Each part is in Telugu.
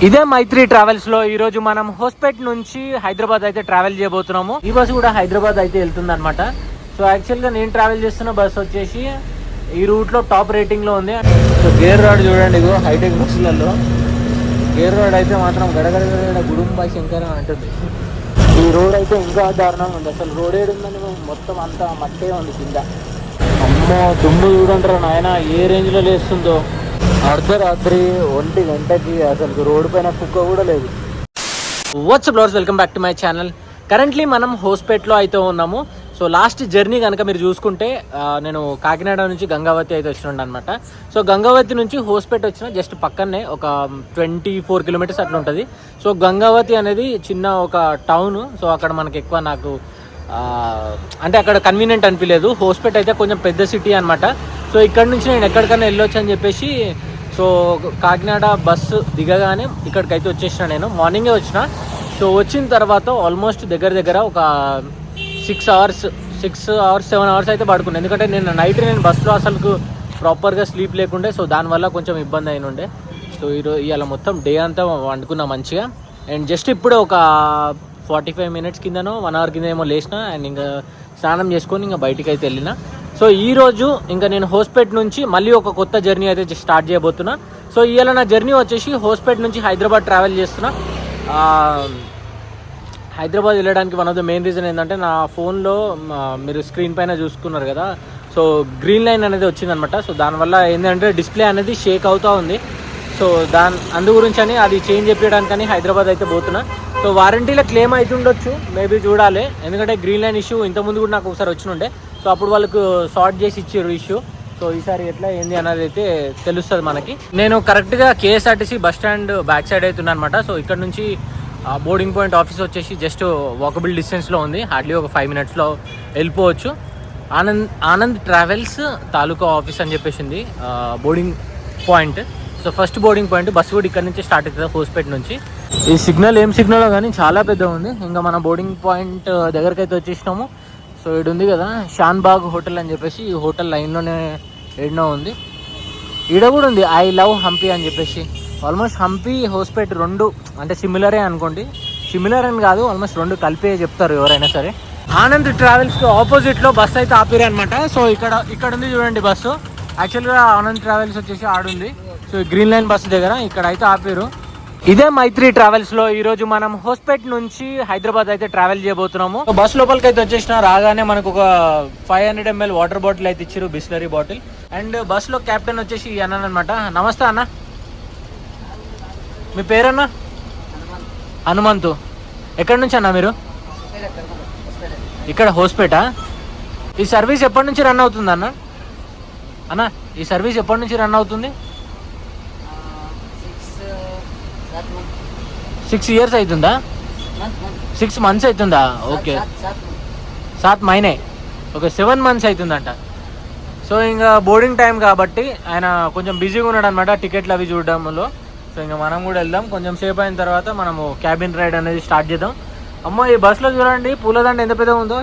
ఇదే మైత్రి ట్రావెల్స్ లో ఈ రోజు మనం హోస్పేట్ నుంచి హైదరాబాద్ అయితే ట్రావెల్ చేయబోతున్నాము. ఈ బస్సు కూడా హైదరాబాద్ అయితే వెళ్తుంది అనమాట. సో యాక్చువల్ గా నేను ట్రావెల్ చేస్తున్న బస్ వచ్చేసి ఈ రూట్ లో టాప్ రేటింగ్ లో ఉంది. సో గేర్ రాడ్ చూడండి, ఇగో హైటెక్ బస్సులలో గేర్ రాడ్ అయితే మాత్రం గడగడ గుడుంబా శంకర అంటుంది. ఈ రోడ్ అయితే ఇంకా దారుణంగా ఉంది. అసలు రోడ్ ఏడుందని మొత్తం అంతా మట్టే ఉంది కింద. అమ్మో దుమ్ము చూడంటారా నాయన ఏ రేంజ్ లో లేస్తుందో. అర్ధరాత్రి 1 గంటకి అసలు రోడ్డు పైన కుక్క కూడా లేదు. What's up blogs, welcome back to my channel. Currently మనం హోస్పేట్లో అయితే ఉన్నాము. సో లాస్ట్ జర్నీ కనుక మీరు చూసుకుంటే నేను కాకినాడ నుంచి గంగావతి అయితే వచ్చినాను అనమాట. సో గంగావతి నుంచి హోస్పేట్ వచ్చిన జస్ట్ పక్కనే ఒక 24 కిలోమీటర్స్ అట్లా ఉంటుంది. సో గంగావతి అనేది చిన్న ఒక టౌన్. సో అక్కడ మనకి ఎక్కువ నాకు అంటే అక్కడ కన్వీనియంట్ అనిపించలేదు. హోస్పేట్ అయితే కొంచెం పెద్ద సిటీ అనమాట. సో ఇక్కడ నుంచి నేను ఎక్కడికైనా వెళ్ళొచ్చు అని చెప్పేసి సో కాకినాడ బస్సు దిగగానే ఇక్కడికైతే వచ్చేసిన. నేను మార్నింగే వచ్చిన. సో వచ్చిన తర్వాత ఆల్మోస్ట్ దగ్గర ఒక 6 అవర్స్ 7 అవర్స్ అయితే పడుకున్నాను. ఎందుకంటే నేను బస్సులో అసలు ప్రాపర్గా స్లీప్ లేకుండే. సో దానివల్ల కొంచెం ఇబ్బంది అయిన ఉండే. సో ఇవాళ మొత్తం డే అంతా వండుకున్నా మంచిగా. అండ్ జస్ట్ ఇప్పుడు ఒక 45 మినిట్స్ కిందనో 1 అవర్ కింద ఏమో లేచిన. అండ్ ఇంకా స్నానం చేసుకొని ఇంకా బయటికి అయితే వెళ్ళిన. సో ఈరోజు ఇంకా నేను హోస్పేట్ నుంచి మళ్ళీ ఒక కొత్త జర్నీ అయితే స్టార్ట్ చేయబోతున్నా. సో ఇవాళ నా జర్నీ వచ్చేసి హోస్పేట్ నుంచి హైదరాబాద్ ట్రావెల్ చేస్తున్నా. హైదరాబాద్ వెళ్ళడానికి one of the main reason ఏంటంటే నా ఫోన్లో మీరు స్క్రీన్ పైన చూసుకున్నారు కదా, సో గ్రీన్ లైన్ అనేది వచ్చిందనమాట. సో దానివల్ల ఏంటంటే డిస్ప్లే అనేది షేక్ అవుతూ ఉంది. సో అందు గురించి అని అది చేంజ్ చేయడానికని హైదరాబాద్ అయితే పోతున్నా. సో వారంటీలో క్లెయిమ్ అవుతుండొచ్చు, మేబీ చూడాలి. ఎందుకంటే గ్రీన్ లైన్ ఇష్యూ ఇంతకుముందు కూడా నాకు ఒకసారి వచ్చినుండే. సో అప్పుడు వాళ్ళకు సార్ట్ చేసి ఇచ్చారు ఇష్యూ. సో ఈసారి ఎట్లా ఏంది అనేది అయితే తెలుస్తుంది మనకి. నేను కరెక్ట్గా KSRTC bus stand back side అవుతున్నా అనమాట. సో ఇక్కడ నుంచి బోర్డింగ్ పాయింట్ ఆఫీస్ వచ్చేసి జస్ట్ వాకబుల్ డిస్టెన్స్లో ఉంది. హార్డ్లీ ఒక 5 మినిట్స్లో వెళ్ళిపోవచ్చు. ఆనంద్ ట్రావెల్స్ తాలూకా ఆఫీస్ అని చెప్పేసింది boarding point. So first boarding point bus కూడా ఇక్కడ నుంచి స్టార్ట్ అవుతుంది హోస్పేట్ నుంచి. ఈ సిగ్నల్ ఏం సిగ్నల్ కానీ చాలా పెద్దగా ఉంది. ఇంకా మన బోర్డింగ్ పాయింట్ దగ్గరికి అయితే వచ్చేసినాము. సో ఇది ఉంది కదా షాన్బాగ్ హోటల్ అని చెప్పేసి, ఈ హోటల్ లైన్లోనే ఎన్నో ఉంది. ఈడ కూడా ఉంది ఐ లవ్ హంపి అని చెప్పేసి. ఆల్మోస్ట్ హంపి హోస్పేట్ రెండు అంటే సిమిలరే అనుకోండి. సిమిలర్ అని కాదు, ఆల్మోస్ట్ రెండు కలిపే చెప్తారు ఎవరైనా సరే. ఆనంద్ ట్రావెల్స్కి ఆపోజిట్లో బస్సు అయితే ఆపిరు అనమాట. సో ఇక్కడ ఉంది చూడండి బస్సు. యాక్చువల్గా ఆనంద్ ట్రావెల్స్ వచ్చేసి ఆడుంది. సో గ్రీన్ లైన్ బస్సు దగ్గర ఇక్కడ అయితే ఆపిరు. ఇదే మైత్రి ట్రావెల్స్ లో ఈ రోజు మనం హోస్పేట్ నుంచి హైదరాబాద్ అయితే ట్రావెల్ చేయబోతున్నాము. బస్ లోపలికి అయితే వచ్చేసిన. రాగానే మనకు ఒక 500 ml వాటర్ బాటిల్ అయితే ఇచ్చారు, బిస్లరీ బాటిల్. అండ్ బస్ లో కెప్టెన్ వచ్చేసి అన్న అనమాట. నమస్తే అన్న, మీ పేరన్నా? హనుమంతు. ఎక్కడి నుంచి అన్న మీరు? ఇక్కడ హోస్పేటా? ఈ సర్వీస్ ఎప్పటి నుంచి రన్ అవుతుంది అన్న? ఈ సర్వీస్ ఎప్పటి నుంచి రన్ అవుతుంది? 6 years అవుతుందా? 6 months అవుతుందా? ఓకే, 7 మहीने. ఓకే, 7 months అవుతుందంట. సో ఇంకా బోర్డింగ్ టైం కాబట్టి ఆయన కొంచెం బిజీగా ఉన్నాడు అనమాట టికెట్లు అవి చూడడంలో. సో ఇంకా మనం కూడా వెళ్దాం. కొంచెం సేపు అయిన తర్వాత మనము క్యాబిన్ రైడ్ అనేది స్టార్ట్ చేద్దాం. అమ్మో ఈ బస్సులో చూడండి పూలదండ ఎంత పెద్దగా ఉందో.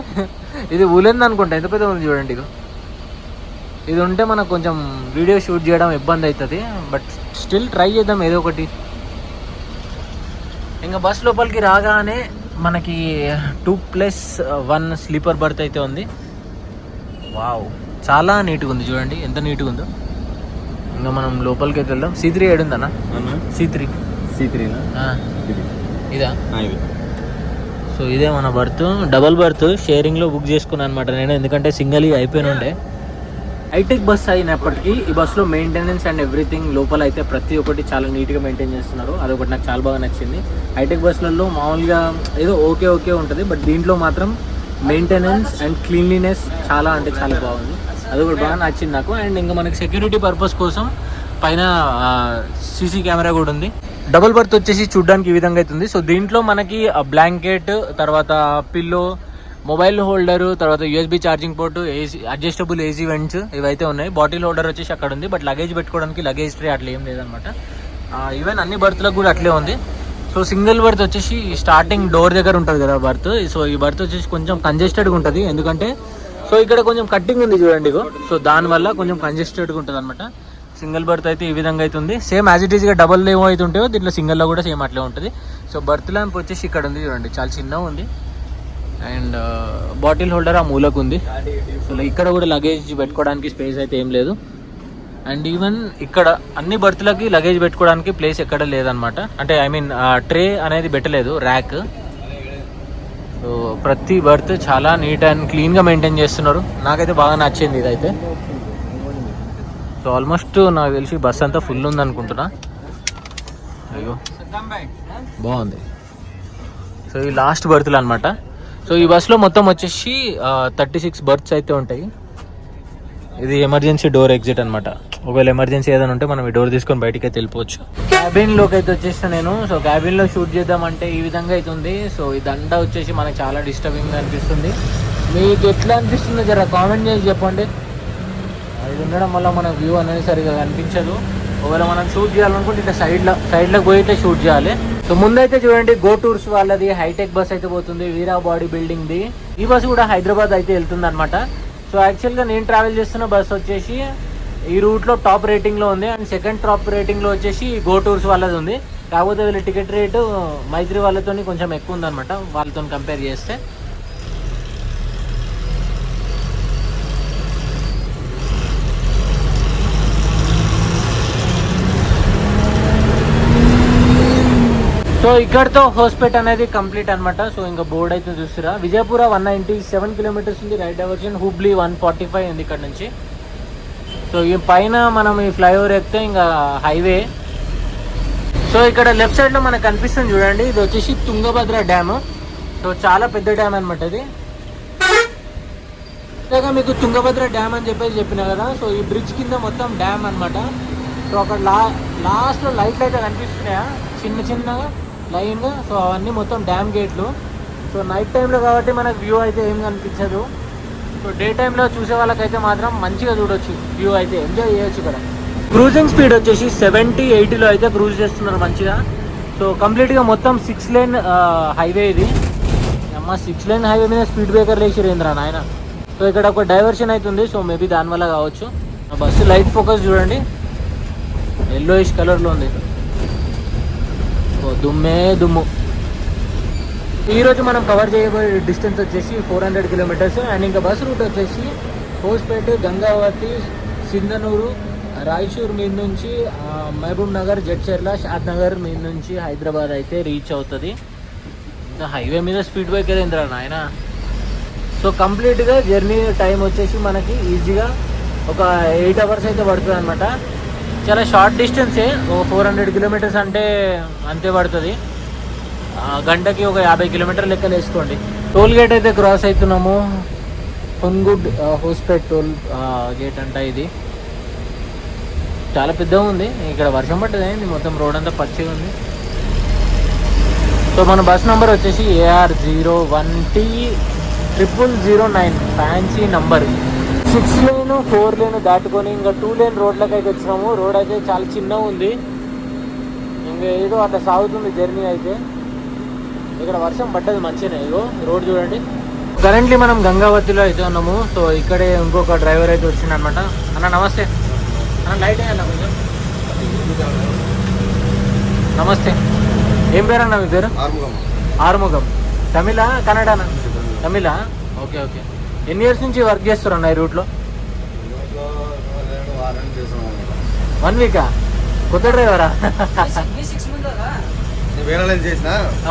ఇది ఊలేంది అనుకుంటా, ఎంత పెద్దగా ఉంది చూడండి. ఇది ఉంటే మనకు కొంచెం వీడియో షూట్ చేయడం ఇబ్బంది అవుతుంది. బట్ స్టిల్ ట్రై చేద్దాం ఏదో ఒకటి. ఇంకా బస్ లోపలికి రాగానే మనకి 2+1 స్లీపర్ బర్త్ అయితే ఉంది. వావ్, చాలా నీట్గా ఉంది చూడండి, ఎంత నీట్గా ఉందో. ఇంకా మనం లోపలికి అయితే వెళ్దాం. C3 ఏడుందన్నా? C3 ఇదా? సో ఇదే మన బర్త్, డబల్ బర్త్. షేరింగ్లో బుక్ చేసుకున్నాను అనమాట నేను, ఎందుకంటే సింగిల్ అయిపోయిన ఉండే. హైటెక్ బస్ అయినప్పటికీ ఈ బస్సులో మెయింటెనెన్స్ అండ్ ఎవ్రీథింగ్ లోపల అయితే ప్రతి ఒక్కటి చాలా నీట్గా మెయింటైన్ చేస్తున్నారు. అదొకటి నాకు చాలా బాగా నచ్చింది. హైటెక్ బస్సులలో మామూలుగా ఏదో ఓకే ఉంటుంది, బట్ దీంట్లో మాత్రం మెయింటెనెన్స్ అండ్ క్లీన్లీనెస్ చాలా అంటే చాలా బాగుంది. అదొకటి బాగా నచ్చింది నాకు. అండ్ ఇంకా మనకి సెక్యూరిటీ పర్పస్ కోసం పైన సీసీ కెమెరా కూడా ఉంది. డబుల్ బర్త్ వచ్చేసి చూడడానికి ఈ విధంగా అవుతుంది. సో దీంట్లో మనకి బ్లాంకెట్, తర్వాత పిల్లో, మొబైల్ హోల్డరు, తర్వాత USB charging port, AC adjustable AC vents ఇవైతే ఉన్నాయి. బాటిల్ హోల్డర్ వచ్చేసి అక్కడ ఉంది, బట్ లగేజ్ పెట్టుకోవడానికి లగేజ్ ట్రే అట్లా ఏం లేదనమాట. ఈవెన్ అన్ని బర్త్లకు కూడా అట్లే ఉంది. సో సింగిల్ బర్త్ వచ్చేసి స్టార్టింగ్ డోర్ దగ్గర ఉంటుంది కదా బర్త్. సో ఈ బర్త్ వచ్చేసి కొంచెం కంజెస్టెడ్గా ఉంటుంది, ఎందుకంటే సో ఇక్కడ కొంచెం కట్టింగ్ ఉంది చూడండి. సో దానివల్ల కొంచెం కంజెస్టెడ్గా ఉంటుంది అనమాట. సింగిల్ బర్త్ అయితే ఈ విధంగా అయితే ఉంది. సేమ్ యాజ్ ఇట్ ఈస్గా డబల్ ఏమో అయితే ఉంటాయో దీంట్లో సింగిల్లో కూడా సేమ్ అట్లే ఉంటుంది. సో బర్త్ ల్యాంప్ వచ్చేసి ఇక్కడ ఉంది చూడండి, చాలా చిన్నగా ఉంది. అండ్ బాటిల్ హోల్డర్ ఆ మూలకు ఉంది. సో ఇక్కడ కూడా లగేజ్ పెట్టుకోవడానికి స్పేస్ అయితే ఏం లేదు. అండ్ ఈవెన్ ఇక్కడ అన్ని బర్త్లకి లగేజ్ పెట్టుకోవడానికి ప్లేస్ ఎక్కడ లేదనమాట. అంటే ఐ మీన్ ట్రే అనేది పెట్టలేదు, ర్యాక్. సో ప్రతి బర్త్ చాలా నీట్ అండ్ క్లీన్గా మెయింటైన్ చేస్తున్నారు. నాకైతే బాగా నచ్చింది ఇదైతే. సో ఆల్మోస్ట్ నాకు తెలిసి బస్ అంతా ఫుల్ ఉంది అనుకుంటున్నా. అయ్యో బాగుంది. సో ఈ లాస్ట్ బర్త్లు అనమాట. సో ఈ బస్లో మొత్తం వచ్చేసి 36 బర్త్స్ అయితే ఉంటాయి. ఇది ఎమర్జెన్సీ డోర్ ఎగ్జిట్ అనమాట. ఒకవేళ ఎమర్జెన్సీ ఏదైనా ఉంటే మనం ఈ డోర్ తీసుకొని బయటికి అయితే వెళ్ళిపోవచ్చు. క్యాబిన్లోకి అయితే వచ్చేసిన నేను. సో క్యాబిన్లో షూట్ చేద్దామంటే ఈ విధంగా అయితే ఉంది. సో ఈ దండ వచ్చేసి మనకు చాలా డిస్టర్బింగ్గా అనిపిస్తుంది. మీకు ఎట్లా అనిపిస్తుందో జర కామెంట్ చేసి చెప్పండి. ఇది ఉండడం వల్ల మన వ్యూ అనేది సరిగా కనిపించదు. ఒకవేళ మనం షూట్ చేయాలనుకుంటే ఇట్లా సైడ్లోకి పోయి ఇట్లా షూట్ చేయాలి. సో ముందైతే చూడండి గో టూర్స్ వాళ్ళది హైటెక్ బస్ అయితే పోతుంది, వీరా బాడీ బిల్డింగ్ది. ఈ బస్సు కూడా హైదరాబాద్ అయితే వెళ్తుంది అనమాట. సో యాక్చువల్గా నేను ట్రావెల్ చేస్తున్న బస్ వచ్చేసి ఈ రూట్లో టాప్ రేటింగ్లో ఉంది. అండ్ సెకండ్ టాప్ రేటింగ్లో వచ్చేసి గో టూర్స్ వాళ్ళది ఉంది. కాకపోతే వీళ్ళ టికెట్ రేటు మైత్రి వాళ్ళతో కొంచెం ఎక్కువ ఉందన్నమాట, వాళ్ళతో కంపేర్ చేస్తే. సో ఇక్కడతో హోస్పేట్ అనేది కంప్లీట్ అనమాట. సో ఇంకా బోర్డ్ అయితే చూస్తురా. విజయపుర 197 కిలోమీటర్స్ ఉంది రైట్ డైవర్షన్. హుబ్లీ 145 ఉంది ఇక్కడ నుంచి. సో ఈ పైన మనం ఈ ఫ్లైఓవర్ ఎక్కితే ఇంకా హైవే. సో ఇక్కడ లెఫ్ట్ సైడ్లో మనకు కనిపిస్తుంది చూడండి, ఇది వచ్చేసి తుంగభద్ర డ్యామ్. సో చాలా పెద్ద డ్యామ్ అనమాట ఇది. ఇంతగా మీకు తుంగభద్ర డ్యామ్ అని చెప్పిన కదా. సో ఈ బ్రిడ్జ్ కింద మొత్తం డ్యామ్ అనమాట. సో అక్కడ లాస్ట్లో లైట్లు అయితే కనిపిస్తున్నాయా చిన్నగా లైన్గా. సో అవన్నీ మొత్తం డ్యామ్ గేట్లు. సో నైట్ టైంలో కాబట్టి మనకు వ్యూ అయితే ఏం కనిపించదు. సో డే టైంలో చూసే వాళ్ళకైతే మాత్రం మంచిగా చూడొచ్చు, వ్యూ అయితే ఎంజాయ్ చేయొచ్చు ఇక్కడ. క్రూజింగ్ స్పీడ్ వచ్చేసి 70-80లో అయితే క్రూజ్ చేస్తున్నారు మంచిగా. సో కంప్లీట్గా మొత్తం 6 లేన్ హైవే ఇది. అమ్మ 6 లేన్ హైవే మీద స్పీడ్ బ్రేకర్ వేసిరేంద్రా నాయన. సో ఇక్కడ ఒక డైవర్షన్ అవుతుంది. సో మేబీ దానివల్ల కావచ్చు. బస్సు లైట్ ఫోకస్ చూడండి, ఎల్లోయిష్ కలర్లో ఉంది. దుమ్మే దుమ్ము. ఈరోజు మనం కవర్ చేయబోయే డిస్టెన్స్ వచ్చేసి 400 కిలోమీటర్స్. అండ్ ఇంకా బస్ రూట్ వచ్చేసి హోస్పేట్, గంగావతి, సింధనూరు, రాయచూర్ మీద నుంచి మహబూబ్ నగర్, జడ్చర్ల, షాద్ నగర్ మీద నుంచి హైదరాబాద్ అయితే రీచ్ అవుతుంది. ఇంకా హైవే మీద స్పీడ్ బ్రేకర్ ఏంద్రా నాయన. సో కంప్లీట్గా జర్నీ టైం వచ్చేసి మనకి ఈజీగా ఒక 8 అవర్స్ అయితే పడుతుంది అనమాట. చాలా షార్ట్ డిస్టెన్సే, ఒక 400 కిలోమీటర్స్ అంటే అంతే పడుతుంది. గంటకి ఒక 50 కిలోమీటర్లు లెక్కలు వేసుకోండి. టోల్ గేట్ అయితే క్రాస్ అవుతున్నాము. హున్గుడ్ హోస్పేట్ టోల్ గేట్ అంట ఇది. చాలా పెద్దగా ఉంది. ఇక్కడ వర్షం పట్టేది అయింది, మొత్తం రోడ్ అంతా పచ్చిగా ఉంది. సో మన బస్ నెంబర్ వచ్చేసి AR01T0009 fancy number. 6 lane 4 lane దాటుకొని ఇంకా 2 లేన్ రోడ్లకు అయితే వచ్చినాము. రోడ్ అయితే చాలా చిన్నగా ఉంది, ఇంకా ఏదో అట్లా సాగుతుంది జర్నీ అయితే. ఇక్కడ వర్షం పడ్డది మంచిగానే. ఇగో రోడ్ చూడండి. కరెంట్లీ మనం గంగావతిలో అయితే ఉన్నాము. సో ఇక్కడే ఇంకొక డ్రైవర్ అయితే వచ్చింది అనమాట. అన్న నమస్తే అన్న, లైట్ అయ్యన్న కొంచెం. నమస్తే, ఏం పేరు అన్న మీ పేరు? ఆరుముఖం. తమిళ కన్నడనా? తమిళ. Okay okay. ఎన్ని ఇయర్స్ నుంచి వర్క్ చేస్తారు అన్న ఈ రూట్లో? 1 వీకా? కొత్త డ్రైవరా?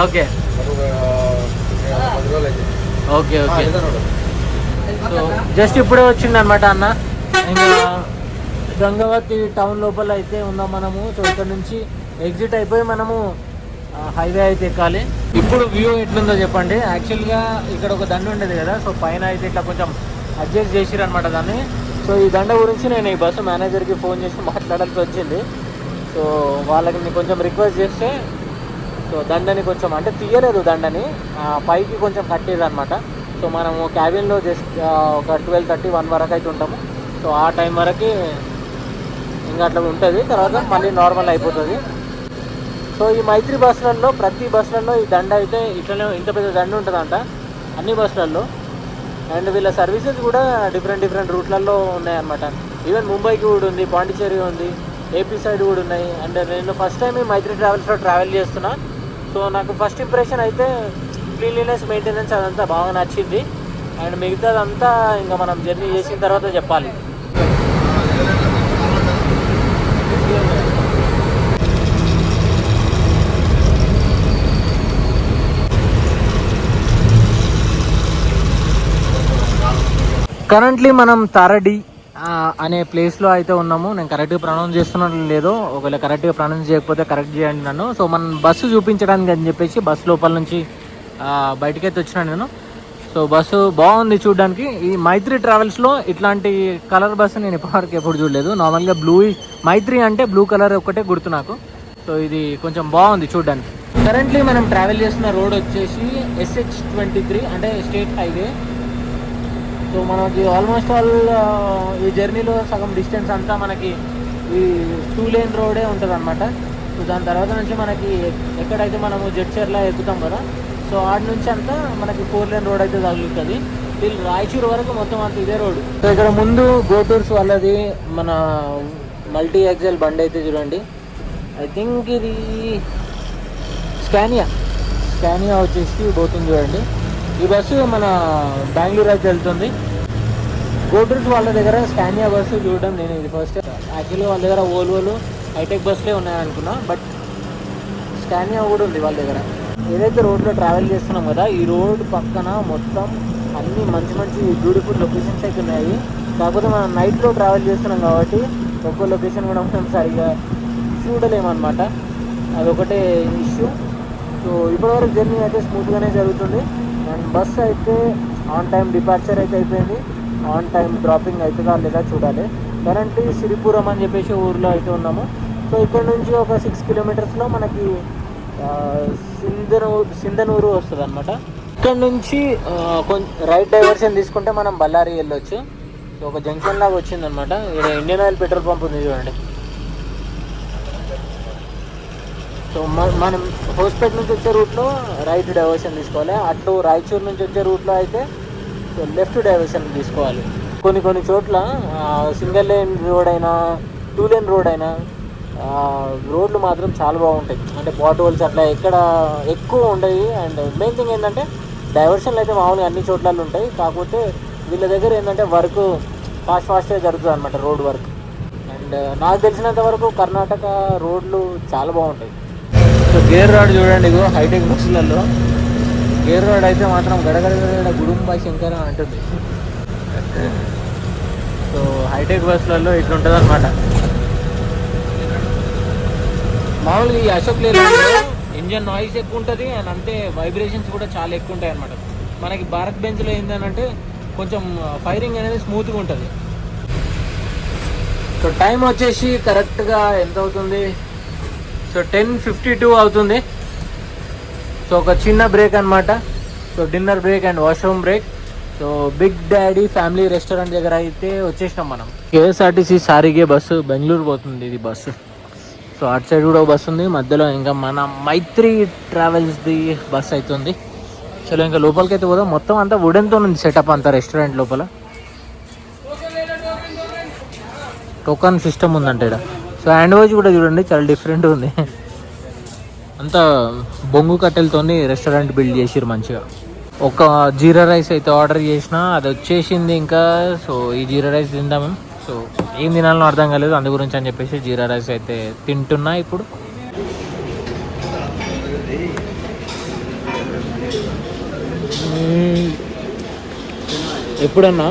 Okay okay okay. So just ఇప్పుడే వచ్చింది అనమాట అన్న. ఇంకా గంగావతి టౌన్ లోపల అయితే ఉన్నాం మనము. సో ఇక్కడ నుంచి ఎగ్జిట్ అయిపోయి మనము హైవే అయితే ఎక్కాలి. ఇప్పుడు వ్యూ ఎట్లుందో చెప్పండి. యాక్చువల్గా ఇక్కడ ఒక దండ ఉండేది కదా, సో పైన అయితే ఇట్లా కొంచెం అడ్జస్ట్ చేసిరు అనమాట దాన్ని. సో ఈ దండ గురించి నేను ఈ బస్సు మేనేజర్కి ఫోన్ చేసి మాట్లాడాల్సి వచ్చింది. సో వాళ్ళకి కొంచెం రిక్వెస్ట్ చేస్తే సో దండని కొంచెం అంటే తీయలేదు, దండని పైకి కొంచెం కట్టేది అనమాట. సో మనము క్యాబిన్లో జస్ట్ ఒక 12:30-1 వరకు అయితే ఉంటాము. సో ఆ టైం వరకు ఇంకా అట్లా ఉంటుంది, తర్వాత మళ్ళీ నార్మల్ అయిపోతుంది. సో ఈ మైత్రి బస్సులలో ప్రతి బస్సులలో ఈ దండ అయితే ఇట్లనే ఇంత పెద్ద దండ ఉంటుందంట అన్ని బస్సులలో. అండ్ వీళ్ళ సర్వీసెస్ కూడా డిఫరెంట్ రూట్లలో ఉన్నాయన్నమాట. ఈవెన్ ముంబైకి కూడా ఉంది, పాండిచేరి ఉంది, ఏపీ సైడ్ కూడా ఉన్నాయి. అండ్ నేను ఫస్ట్ టైం ఈ మైత్రి ట్రావెల్స్లో ట్రావెల్ చేస్తున్నా. సో నాకు ఫస్ట్ ఇంప్రెషన్ అయితే క్లీన్లీనెస్, మెయింటెనెన్స్ అదంతా బాగా నచ్చింది. అండ్ మిగతాదంతా ఇంకా మనం జర్నీ చేసిన తర్వాత చెప్పాలి. కరెంట్లీ మనం తారడి అనే ప్లేస్లో అయితే ఉన్నాము. నేను కరెక్ట్గా ప్రొనౌన్స్ చేస్తున్నాను లేదో, ఒకవేళ కరెక్ట్గా ప్రొనౌన్స్ చేయకపోతే కరెక్ట్ చేయండి నన్ను. సో మనం బస్సు చూపించడానికి అని చెప్పేసి బస్సు లోపల నుంచి బయటకైతే వచ్చినాను నేను. సో బస్సు బాగుంది చూడడానికి. ఈ మైత్రి ట్రావెల్స్లో ఇట్లాంటి కలర్ బస్సు నేను ఇప్పటివరకు ఎప్పుడు చూడలేదు. నార్మల్గా బ్లూ, మైత్రి అంటే బ్లూ కలర్ ఒకటే గుర్తు నాకు. సో ఇది కొంచెం బాగుంది చూడడానికి. కరెంట్లీ మనం ట్రావెల్ చేస్తున్న రోడ్ వచ్చేసి SH23 అంటే స్టేట్ హైవే. సో మనకి ఆల్మోస్ట్ ఆల్ ఈ జర్నీలో సగం డిస్టెన్స్ అంతా మనకి ఈ 2 లేన్ రోడే ఉంటుంది అనమాట. సో దాని తర్వాత నుంచి మనకి ఎక్కడైతే మనము జడ్చర్లా ఎక్కుతాం కదా, సో ఆడ నుంచి అంతా మనకి 4 లేన్ రోడ్ అయితే తగులుతుంది. వీళ్ళు రాయచూరు వరకు మొత్తం అంత ఇదే రోడ్. సో ఇక్కడ ముందు గోటూర్స్ వాళ్ళది మన మల్టీ ఎక్సెల్ బండి అయితే చూడండి. ఐ థింక్ ఇది స్కానియా వచ్చేసి పోతుంది చూడండి. ఈ బస్సు మన బెంగళూరు అయితే వెళ్తుంది. గోటూర్స్ వాళ్ళ దగ్గర స్కానియా బస్సు చూడడం నేను ఇది ఫస్ట్. యాక్చువల్లీ వాళ్ళ దగ్గర ఓల్వోలు, హైటెక్ బస్సులే ఉన్నాయనుకున్నా, బట్ స్కానియా కూడా ఉంది వాళ్ళ దగ్గర. ఏదైతే రోడ్లో ట్రావెల్ చేస్తున్నాం కదా, ఈ రోడ్ పక్కన మొత్తం అన్ని మంచి మంచి బ్యూటిఫుల్ లొకేషన్స్ అయితే ఉన్నాయి. కాకపోతే మనం నైట్లో ట్రావెల్ చేస్తున్నాం కాబట్టి ఒక్కో లొకేషన్ కూడా మనం సరిగా చూడలేమన్నమాట. అదొకటే ఇష్యూ. సో ఇప్పటివరకు జర్నీ అయితే స్మూత్గానే జరుగుతుంది. అండ్ బస్ అయితే ఆన్ టైం డిపార్చర్ అయితే అయిపోయింది. ఆన్ టైం డ్రాపింగ్ అవుతుందా లేదా చూడాలి. కరెంట్లీ సిరిపురం అని చెప్పేసి ఊర్లో అయితే ఉన్నాము. సో ఇక్కడ నుంచి ఒక 6 కిలోమీటర్స్లో మనకి సింధనూరు వస్తుంది అనమాట. ఇక్కడ నుంచి కొంచెం రైట్ డైవర్షన్ తీసుకుంటే మనం బళ్ళారి వెళ్ళొచ్చు. సో ఒక జంక్షన్ లాగా వచ్చిందనమాట. ఇక్కడ ఇండియన్ ఆయిల్ పెట్రోల్ పంప్ ఉంది చూడండి. సో మనం హోస్పేట్ నుంచి వచ్చే రూట్లో రైట్ డైవర్షన్ తీసుకోవాలి. అటు రాయచూరు నుంచి వచ్చే రూట్లో అయితే లెఫ్ట్ డైవర్షన్ తీసుకోవాలి. కొన్ని చోట్ల సింగిల్ లేన్ రోడ్ అయినా 2 లేన్ రోడ్ అయినా రోడ్లు మాత్రం చాలా బాగుంటాయి. అంటే పాట్ హోల్స్ అట్లా ఎక్కడ ఎక్కువ ఉండవు. అండ్ మెయిన్ థింగ్ ఏంటంటే డైవర్షన్లు అయితే మామూలుగా అన్ని చోట్లలో ఉంటాయి. కాకపోతే వీళ్ళ దగ్గర ఏంటంటే వర్క్ ఫాస్ట్గా జరుగుతుంది అనమాట, రోడ్ వర్క్. అండ్ నాకు తెలిసినంత వరకు కర్ణాటక రోడ్లు చాలా బాగుంటాయి. సో గేర్ రాడ్ చూడండి, ఇగో హైటెక్ బస్సులలో గేర్ రాడ్ అయితే మాత్రం గడగడ గుడుంబా శంకర అంటుంది. సో హైటెక్ బస్సులలో ఇట్లుంటుంది అనమాట. మామూలుగా ఈ అశోక్ లేలాండ్లో ఇంజన్ నాయిస్ ఎక్కువ ఉంటుంది అండ్ అంతే వైబ్రేషన్స్ కూడా చాలా ఎక్కువ ఉంటాయి అనమాట. మనకి భారత్ బెంచ్లో ఏంటంటే కొంచెం ఫైరింగ్ అనేది స్మూత్గా ఉంటుంది. సో టైం వచ్చేసి కరెక్ట్గా ఎంత అవుతుంది? సో 10:52 అవుతుంది. సో ఒక చిన్న బ్రేక్ అనమాట. So dinner break and washroom break. So big daddy family restaurant దగ్గర అయితే వచ్చేసినాం మనం. KSRTC సారిగే బస్సు బెంగళూరు పోతుంది ఇది బస్సు. సో అటు సైడ్ కూడా బస్సు ఉంది, మధ్యలో ఇంకా మన మైత్రి ట్రావెల్స్ది బస్ అవుతుంది. చలో ఇంకా లోపలికి అయితే పోదాం. మొత్తం అంతా వుడెన్తో ఉంది సెటప్ అంతా రెస్టారెంట్ లోపల. టోకన్ సిస్టమ్ ఉందంట ఇక్కడ. సో హ్యాండ్ వాష్ కూడా చూడండి చాలా డిఫరెంట్ ఉంది. అంతా బొంగు కట్టెలతో రెస్టారెంట్ బిల్డ్ చేసిరు మంచిగా. ఒక జీరా రైస్ అయితే ఆర్డర్ చేసిన, అది వచ్చేసింది ఇంకా. సో ఈ జీరా రైస్ తిందాము. సో ఏం తినాలో అర్థం కాలేదు, అందు గురించి అని చెప్పేసి జీరా రైస్ అయితే తింటున్నా ఇప్పుడు. ఎప్పుడన్నా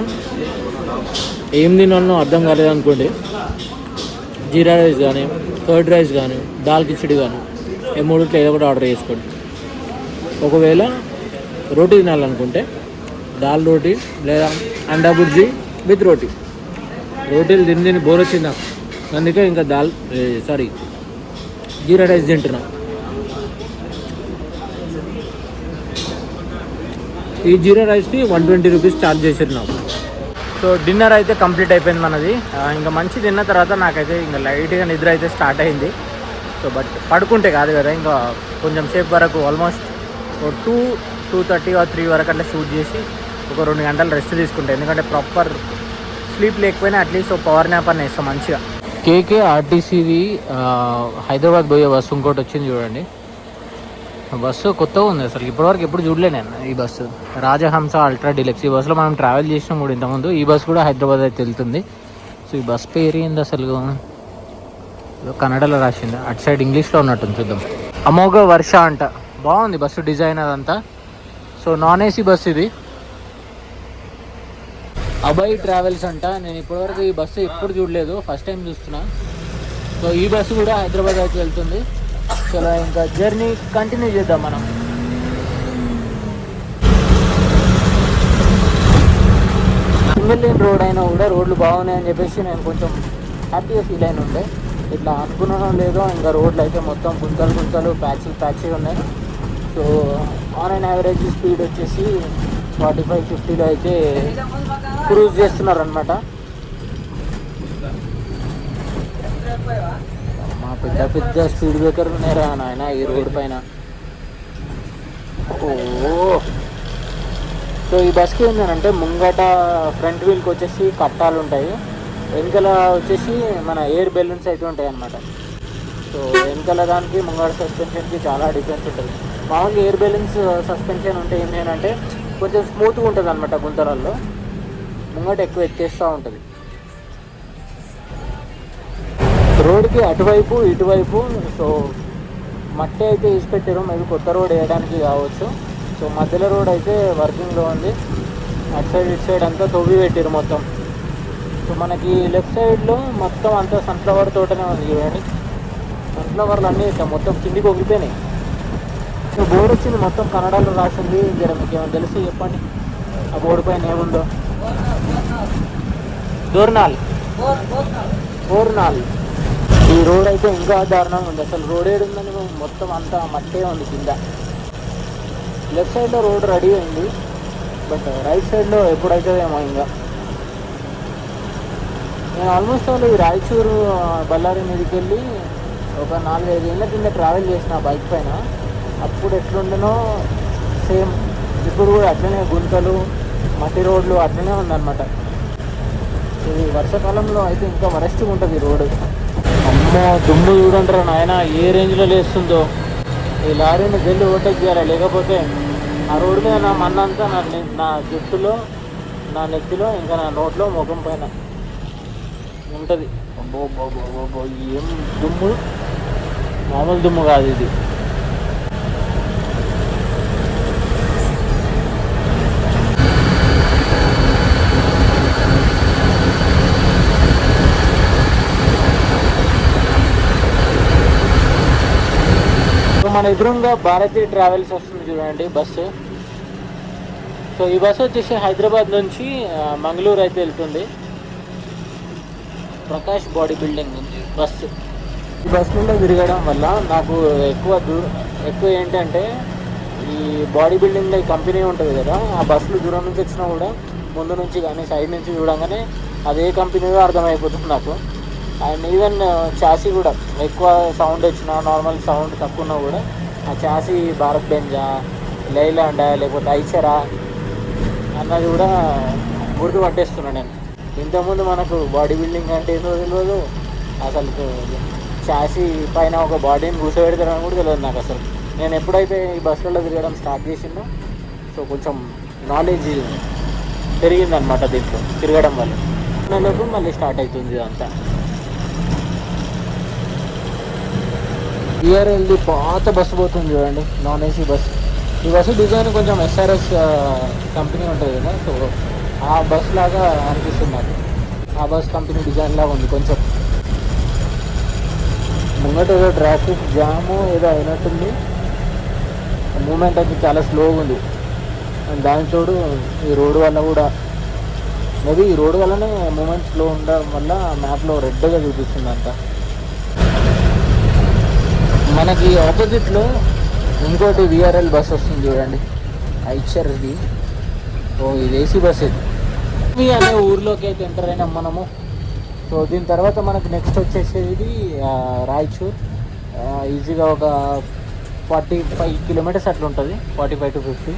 ఏం తినాలో అర్థం కాలేదు అనుకోండి, జీరా రైస్ కానీ కర్డ్ రైస్ కానీ దాల్ కిచిడి కానీ ఈ మూడిట్లో ఏదో ఒకటి ఆర్డర్ చేసుకోండి. ఒకవేళ రోటీ తినాలనుకుంటే దాల్ రోటీ లేదా అండా బుర్జీ విత్ రోటీ. రోటీలు తిని బోర్ వచ్చింది నాకు, అందుకే ఇంకా జీరా రైస్ తింటున్నా. ఈ జీరా రైస్కి 120 రూపీస్ ఛార్జ్ చేసారు నాకు. సో డిన్నర్ అయితే కంప్లీట్ అయిపోయింది మనది. ఇంకా మంచి తిన్న తర్వాత నాకైతే ఇంకా లైట్గా నిద్ర అయితే స్టార్ట్ అయింది. సో బట్ పడుకుంటే కాదు కదా, ఇంకా కొంచెం సేపు వరకు ఆల్మోస్ట్ 2:30 or 3 వరకు అట్లా షూట్ చేసి ఒక 2 గంటలు రెస్ట్ తీసుకుంటే, ఎందుకంటే ప్రాపర్ స్లీప్ లేకపోయినా అట్లీస్ట్ ఒక పవర్ న్యాప్ అని వేస్తాం మంచిగా. కేకే ఆర్టీసీది హైదరాబాద్ పోయే బస్సు ఇంకోటి వచ్చింది చూడండి. బస్సు కొత్తగా ఉంది అసలు, ఇప్పటివరకు ఎప్పుడు చూడలే నేను ఈ బస్సు. రాజహంస ultra deluxe. ఈ బస్సులో మనం ట్రావెల్ చేసినాం కూడా ఇంతకుముందు. ఈ బస్సు కూడా హైదరాబాద్ అయితే వెళ్తుంది. సో ఈ బస్ పేరు ఏంది అసలు, కన్నడలో రాసింది, అటు సైడ్ ఇంగ్లీష్లో ఉన్నట్టుంది, చూద్దాం. అమోఘ వర్ష అంట. బాగుంది బస్సు డిజైన్ అదంతా. సో నాన్ ఏసీ బస్సు ఇది. అభయ్ ట్రావెల్స్ అంట. నేను ఇప్పటివరకు ఈ బస్సు ఎప్పుడు చూడలేదు, ఫస్ట్ టైం చూస్తున్నా. సో ఈ బస్సు కూడా హైదరాబాద్ అయితే వెళ్తుంది. చలో ఇంకా జర్నీ కంటిన్యూ చేద్దాం మనం. సింగిల్ లేన్ రోడ్ అయినా కూడా రోడ్లు బాగున్నాయని చెప్పేసి నేను కొంచెం హ్యాపీగా ఫీల్ అయిన ఉండే. ఇట్లా అనుకున్నానో లేదో ఇంకా రోడ్లు అయితే మొత్తం గుంతలు ప్యాచీ ఉన్నాయి. So on and average speed వచ్చేసి 45-50లో అయితే క్రూజ్ చేస్తున్నారు అనమాట. మా పెద్ద స్పీడ్ బ్రేకర్ ఉన్నారా నాయన ఈ రోడ్ పైన. సో ఈ బస్కి ఏంటంటే ముంగట ఫ్రంట్ వీల్కి వచ్చేసి కట్టాలు ఉంటాయి, వెనకాల వచ్చేసి మన ఎయిర్ బెలూన్స్ అయితే ఉంటాయి అన్నమాట. సో వెనకాల దానికి ముంగట సస్పెన్షన్కి చాలా డిఫరెన్స్ ఉంటుంది. మామూలుగా ఎయిర్ బెలూన్స్ సస్పెన్షన్ ఉంటే ఏంటంటే కొంచెం స్మూత్గా ఉంటుంది అనమాట, గుంతలలో ముంగట ఎక్కువ ఎత్తేస్తూ ఉంటుంది. రోడ్కి అటువైపు ఇటువైపు సో మట్టి అయితే వేసి పెట్టారు, మేబీ కొత్త రోడ్ వేయడానికి కావచ్చు. సో మధ్యలో రోడ్ అయితే వర్కింగ్లో ఉంది, అటు సైడ్ ఇటు సైడ్ అంతా తవ్వి పెట్టారు మొత్తం. సో మనకి లెఫ్ట్ సైడ్లో మొత్తం అంతా సన్ఫ్లవర్ తోటనే ఉంది చూడండి. సన్ఫ్లవర్లు అన్నీ ఇట్లా మొత్తం కిందికి ఒగిపోయినాయి. సో బోర్డు వచ్చింది మొత్తం కన్నడలో రాసింది. జర మీకు ఏమైనా తెలిసి చెప్పండి ఆ బోర్డు పైన ఏముందో. దోర్నాల్. ఈ రోడ్ అయితే ఇంకా దారుణంగా ఉంది అసలు. రోడ్ ఏడుందని మొత్తం అంతా మట్టే ఉంది కింద. లెఫ్ట్ సైడ్లో రోడ్ రెడీ అయింది, బట్ రైట్ సైడ్లో ఎప్పుడైతుందేమో. ఇంకా నేను ఆల్మోస్ట్ వాళ్ళు ఈ రాయచూరు బళ్ళారి మీదకి వెళ్ళి ఒక 4-5 ఏళ్ళ కింద ట్రావెల్ చేసిన బైక్ పైన. అప్పుడు ఎట్లుండనో సేమ్ ఇప్పుడు కూడా అట్లనే గుంతలు మట్టి రోడ్లు అట్లనే ఉందన్నమాట. ఈ వర్షాకాలంలో అయితే ఇంకా వరస్ట్గా ఉంటుంది ఈ రోడ్డు. అమ్మో దుమ్ము చూడంటారా నాయన ఏ రేంజ్లో లేస్తుందో. ఈ లారీని జల్లి ఓవర్టేక్ చేయాలి, లేకపోతే ఆ రోడ్డు మీద నా మన్నంతా నా జుట్టులో, నా నెత్తిలో, ఇంకా నా నోట్లో, ముఖం పైన ఉంటుంది. అబ్బో ఏం దుమ్ము, మామూలు దుమ్ము కాదు ఇది. మన ఎదురుగా భారతీయ ట్రావెల్స్ వస్తుంది చూడండి బస్సు. సో ఈ బస్సు వచ్చేసి హైదరాబాద్ నుంచి మంగళూరు అయితే వెళ్తుంది. ప్రకాష్ బాడీ బిల్డింగ్ ఉంది బస్సు. ఈ బస్సులో తిరగడం వల్ల నాకు ఎక్కువ ఏంటంటే ఈ బాడీ బిల్డింగ్లో ఈ కంపెనీ ఉంటుంది కదా, ఆ బస్సులు దూరం నుంచి వచ్చినా కూడా ముందు నుంచి కానీ సైడ్ నుంచి చూడంగానే అదే కంపెనీగా అర్థమైపోతుంది నాకు. అండ్ ఈవెన్ చాసీ కూడా ఎక్కువ సౌండ్ వచ్చినా, నార్మల్ సౌండ్ తక్కువ ఉన్నా కూడా ఆ చాసీ భారత్ బెంజా, లైలాండా, లేకపోతే ఐచరా అన్నది కూడా గుర్తుపట్టేస్తున్నాను నేను. ఇంతకుముందు మనకు బాడీ బిల్డింగ్ అంటే ఏంటో తెలియదు, అసలు చాసీ పైన ఒక బాడీని కూర్చోబెడతారని కూడా తెలియదు నాకు అసలు. నేను ఎప్పుడైతే ఈ బస్సులలో తిరగడం స్టార్ట్ చేసిందో సో కొంచెం నాలెడ్జ్ పెరిగిందనమాట దీంట్లో తిరగడం వల్ల. నెలకు మళ్ళీ స్టార్ట్ అవుతుంది ఇదంతా. విఆర్ఎల్ది పాత బస్సు పోతుంది చూడండి, నాన్ ఏసీ బస్సు. ఈ బస్సు డిజైన్ కొంచెం ఎస్ఆర్ఎస్ కంపెనీ ఉంటుంది కదా, సో ఆ బస్ లాగా అనిపిస్తుంది నాకు. ఆ బస్ కంపెనీ డిజైన్ లాగా ఉంది కొంచెం. ముంగట ఏదో ట్రాఫిక్ జాము ఏదో అయినట్టుంది, మూమెంట్ అయితే చాలా స్లోగా ఉంది. అండ్ దాని తోడు ఈ రోడ్డు వల్ల కూడా మేబీ ఈ రోడ్డు వల్లనే మూమెంట్ స్లో ఉండడం వల్ల మ్యాప్లో రెడ్గా చూపిస్తుంది అంతా. మనకి ఆపోజిట్లో ఇంకోటి విఆర్ఎల్ బస్ వస్తుంది చూడండి, ఐచర్ది. ఓ ఇది ఏసీ బస్ ఇది అనే ఊర్లోకి అయితే ఎంటర్ అయినాం మనము. సో దీని తర్వాత మనకు నెక్స్ట్ వచ్చేసేది రాయచూర్. ఈజీగా ఒక 45 కిలోమీటర్స్ అట్లా ఉంటుంది, 45 to 50.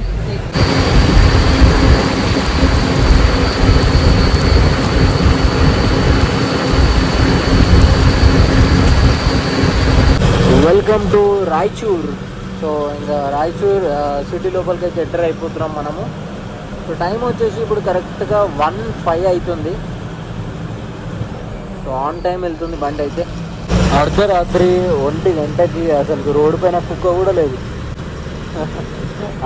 Welcome to Raichur. So ఇంకా రాయచూర్ సిటీ లోపలికి అయితే ఎంటర్ అయిపోతున్నాం మనము. సో టైం వచ్చేసి ఇప్పుడు కరెక్ట్గా 1:05 అవుతుంది. సో ఆన్ టైం వెళ్తుంది బండి అయితే. అర్ధరాత్రి 1 గంటకి అసలు రోడ్డు పైన కుక్క కూడా లేదు,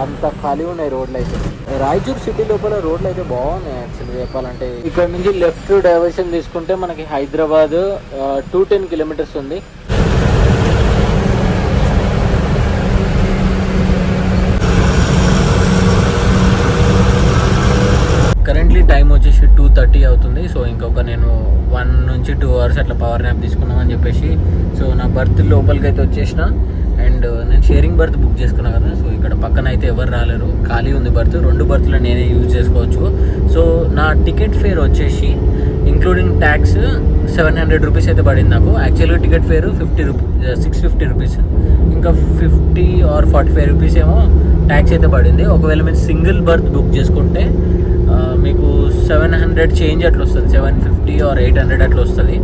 అంత ఖాళీ ఉన్నాయి రోడ్లు అయితే. రాయచూర్ సిటీ లోపల రోడ్లు అయితే బాగున్నాయి యాక్చువల్గా చెప్పాలంటే. ఇక్కడ నుంచి లెఫ్ట్ డైవర్షన్ తీసుకుంటే మనకి హైదరాబాద్ 210 కిలోమీటర్స్ ఉంది. కరెంట్లీ టైం వచ్చేసి 2:30 అవుతుంది. సో ఇంకొక నేను 1 నుంచి 2 అవర్స్ అట్లా పవర్ న్యాప్ తీసుకున్నామని చెప్పేసి సో నా బర్త్ లోపలికి అయితే వచ్చేసిన. అండ్ నేను షేరింగ్ బర్త్ బుక్ చేసుకున్నా కదా, సో ఇక్కడ పక్కన అయితే ఎవరు రాలేరు, ఖాళీ ఉంది బర్త్. 2 బర్త్లు నేనే యూజ్ చేసుకోవచ్చు. సో నా టికెట్ ఫేర్ వచ్చేసి ఇంక్లూడింగ్ ట్యాక్స్ 700 రూపీస్ అయితే పడింది నాకు. యాక్చువల్గా టికెట్ ఫేర్ 650 రూపీస్, ఇంకా 50 or 45 రూపీస్ ఏమో ట్యాక్స్ అయితే పడింది. ఒకవేళ మీరు సింగిల్ బర్త్ బుక్ చేసుకుంటే మీకు 700 చేంజ్ అట్లా వస్తుంది, 750 or 800 అట్లా వస్తుంది.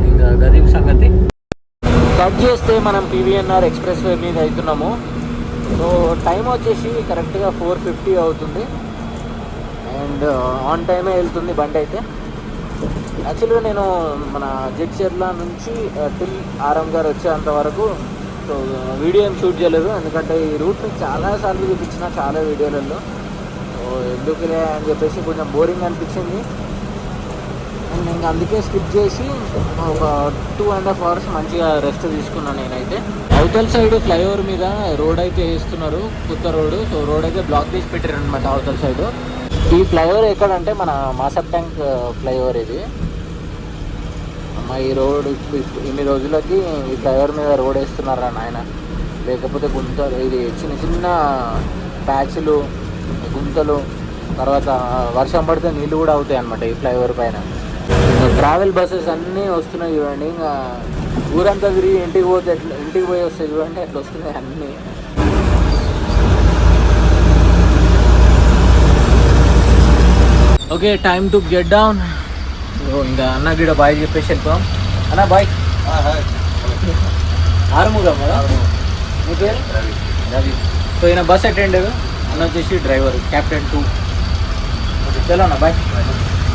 ఇంకా గరీబ్ సంగతి. కట్ చేస్తే మనం PVNR ఎక్స్ప్రెస్ వే మీద అవుతున్నాము. సో టైం వచ్చేసి కరెక్ట్గా 4:50 అవుతుంది. అండ్ ఆన్ టైమే వెళ్తుంది బండి అయితే. యాక్చువల్గా నేను మన జడ్చర్ల నుంచి టిల్ ఆరం గారు వచ్చేంత వరకు సో వీడియో ఏం షూట్ చేయలేదు, ఎందుకంటే ఈ రూట్ని చాలాసార్లు చూపించిన చాలా వీడియోలలో. సో ఎందుకులే అని చెప్పేసి కొంచెం బోరింగ్ అనిపించింది. అండ్ ఇంకా అందుకే స్కిప్ చేసి ఒక 2.5 అవర్స్ మంచిగా రెస్ట్ తీసుకున్నాను నేనైతే. అవతల సైడ్ ఫ్లైఓవర్ మీద రోడ్ అయితే వేస్తున్నారు, కొత్త రోడ్డు. సో రోడ్ అయితే బ్లాక్ చేసి పెట్టారు అనమాట అవతల సైడ్. ఈ ఫ్లైఓవర్ ఎక్కడంటే మన మాసప్ ట్యాంక్ ఫ్లైఓవర్ ఇది. ఈ రోడ్ ఇన్ని రోజులకి ఈ ఫ్లైఓవర్ మీద రోడ్ వేస్తున్నారా నాయన, లేకపోతే గుంతలు, ఇది చిన్న చిన్న ప్యాచ్లు, గుంతలు, తర్వాత వర్షం పడితే నీళ్ళు కూడా అవుతాయి అనమాట ఈ ఫ్లైఓవర్ పైన. ట్రావెల్ బస్సెస్ అన్నీ వస్తున్నాయి చూడండి. ఇంకా ఊరంతా తిరిగి ఇంటికి పోయి వస్తాయి చూడండి, అట్లా వస్తున్నాయి అన్నీ. Okay, time to get down. ఇంకా అన్న గిడ బాయ్ చెప్పేసి వెళ్ళిపోయాం. అన్న బాయ్. ఆరుముగం కదా మీ పేరు? రవి. సో ఈయన బస్ అటెండర్, అన్న వచ్చేసి డ్రైవర్, కెప్టెన్ 2. చలో అన్న బాయ్.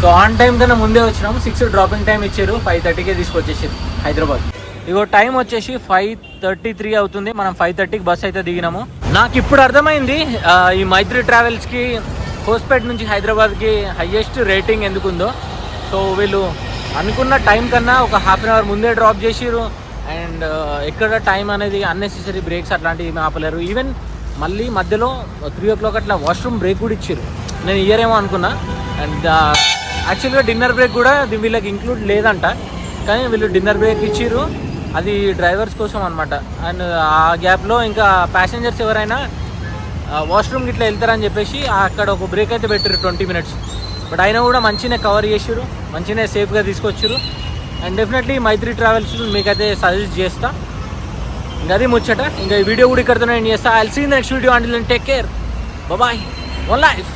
సో ఆన్ టైం కన్నా ముందే వచ్చినాము. 6 డ్రాపింగ్ టైం ఇచ్చారు, 5:30కే తీసుకొచ్చేసారు హైదరాబాద్. ఇగో టైం వచ్చేసి 5:33 అవుతుంది. మనం 5:30కి బస్ అయితే దిగినాము. నాకు ఇప్పుడు అర్థమైంది ఈ మైత్రి ట్రావెల్స్కి హోస్పేట్ నుంచి హైదరాబాద్కి హైయెస్ట్ రేటింగ్ ఎందుకుందో. సో వీళ్ళు అనుకున్న టైం కన్నా ఒక ½ అవర్ ముందే డ్రాప్ చేసిరు. అండ్ ఎక్కడ టైం అనేది అన్నెసెసరీ బ్రేక్స్ అట్లాంటివి ఆపలేరు. ఈవెన్ మళ్ళీ మధ్యలో 3 o'clock అట్లా వాష్రూమ్ బ్రేక్ కూడా ఇచ్చారు. నేను ఇయ్యరేమో అనుకున్నా. అండ్ యాక్చువల్గా డిన్నర్ బ్రేక్ కూడా వీళ్ళకి ఇంక్లూడ్ లేదంట, కానీ వీళ్ళు డిన్నర్ బ్రేక్ ఇచ్చిర్రు. అది డ్రైవర్స్ కోసం అనమాట. అండ్ ఆ గ్యాప్లో ఇంకా ప్యాసింజర్స్ ఎవరైనా వాష్రూమ్కి ఇట్లా వెళ్తారని చెప్పేసి అక్కడ ఒక బ్రేక్ అయితే పెట్టారు 20 minutes. బట్ అయినా కూడా మంచిగా కవర్ చేసారు, మంచిగా సేఫ్గా తీసుకొచ్చారు. అండ్ డెఫినెట్లీ మైత్రి ట్రావెల్స్ మీకైతే సజెస్ట్ చేస్తా. ఇంకా అది ముచ్చట. ఇంకా ఈ వీడియో కూడా ఇక్కడితో నేను చేస్తా. I'll see in the next video. Until then take care, bye, one life.